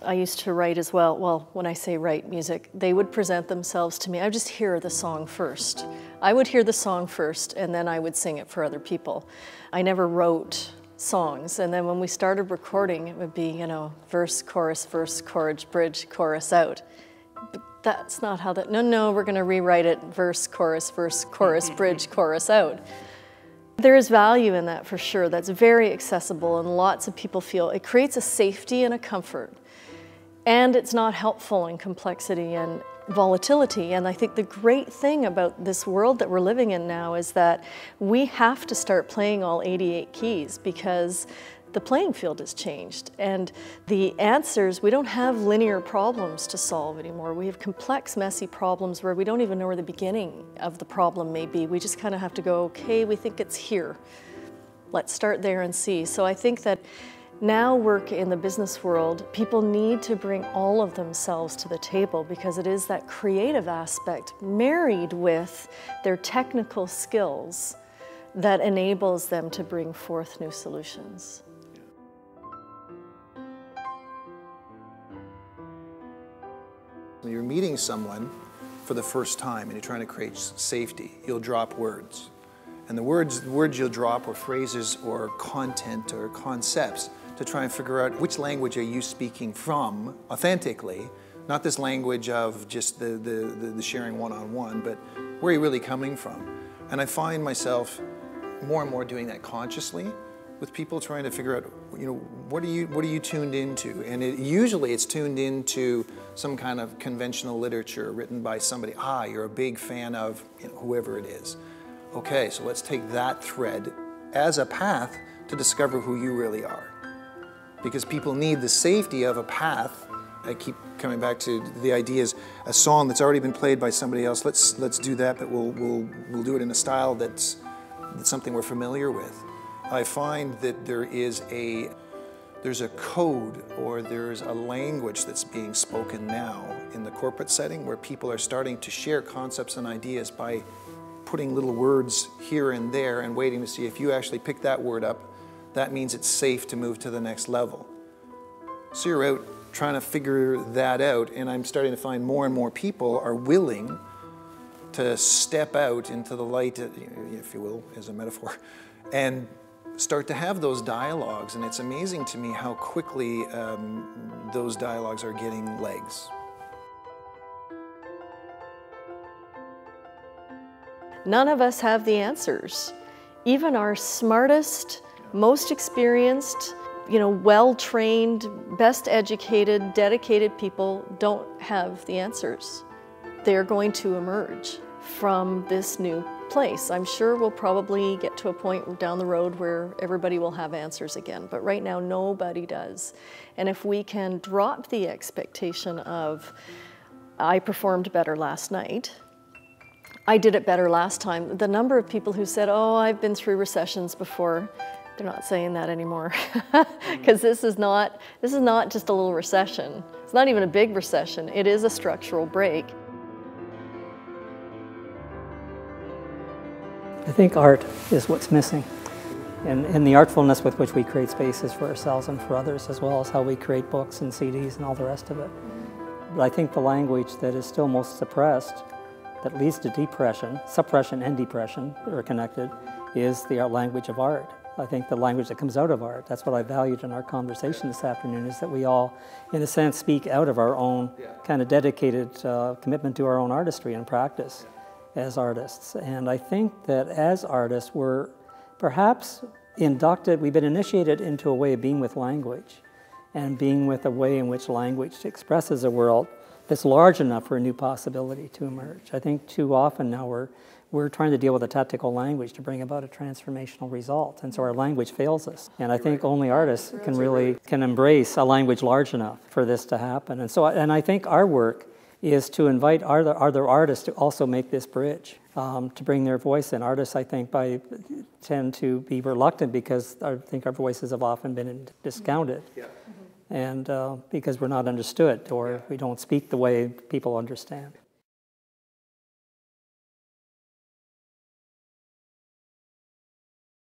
I used to write as well. Well, when I say write music, they would present themselves to me. I would just hear the song first. I would hear the song first, and then I would sing it for other people. I never wrote songs, and then when we started recording, it would be, you know, verse, chorus, bridge, chorus out. But that's not how that, no, we're gonna rewrite it, verse, chorus, bridge, chorus out. There is value in that for sure. That's very accessible, and lots of people feel it creates a safety and a comfort. And it's not helpful in complexity and volatility. And I think the great thing about this world that we're living in now is that we have to start playing all 88 keys because the playing field has changed. And the answers, we don't have linear problems to solve anymore. We have complex, messy problems where we don't even know where the beginning of the problem may be. We just kind of have to go, okay, we think it's here. Let's start there and see. So I think that now work in the business world, people need to bring all of themselves to the table because it is that creative aspect married with their technical skills that enables them to bring forth new solutions. When you're meeting someone for the first time and you're trying to create safety, you'll drop words. And the words you'll drop are phrases or content or concepts to try and figure out which language are you speaking from authentically, not this language of just the sharing one-on-one, but where are you really coming from? And I find myself more and more doing that consciously with people, trying to figure out, you know, what are you tuned into? And usually it's tuned into some kind of conventional literature written by somebody. Ah, you're a big fan of, you know, whoever it is. Okay, so let's take that thread as a path to discover who you really are. Because people need the safety of a path. I keep coming back to the idea is a song that's already been played by somebody else. Let's do that, but we'll do it in a style that's something we're familiar with. I find that there's a code or there's a language that's being spoken now in the corporate setting where people are starting to share concepts and ideas by putting little words here and there and waiting to see if you actually pick that word up, that means it's safe to move to the next level. So you're out trying to figure that out, and I'm starting to find more and more people are willing to step out into the light, if you will, as a metaphor, and start to have those dialogues. And it's amazing to me how quickly those dialogues are getting legs. None of us have the answers. Even our smartest, most experienced, you know, well-trained, best educated, dedicated people don't have the answers. They're going to emerge from this new place. I'm sure we'll probably get to a point down the road where everybody will have answers again, but right now nobody does. And if we can drop the expectation of, I performed better last night, I did it better last time. The number of people who said, oh, I've been through recessions before, they're not saying that anymore. Because this is not just a little recession. It's not even a big recession. It is a structural break. I think art is what's missing. And the artfulness with which we create spaces for ourselves and for others, as well as how we create books and CDs and all the rest of it. But I think the language that is still most suppressed, that leads to depression, suppression and depression are connected, is the language of art. I think the language that comes out of art, that's what I valued in our conversation this afternoon, is that we all, in a sense, speak out of our own kind of dedicated commitment to our own artistry and practice as artists. And I think that as artists, we're perhaps inducted, we've been initiated into a way of being with language and being with a way in which language expresses a world that's large enough for a new possibility to emerge. I think too often now we're trying to deal with a tactical language to bring about a transformational result, and so our language fails us. And I think only artists can embrace a language large enough for this to happen. And I think our work is to invite other artists to also make this bridge, to bring their voice in. Artists, I think, tend to be reluctant because I think our voices have often been discounted. And because we're not understood or we don't speak the way people understand.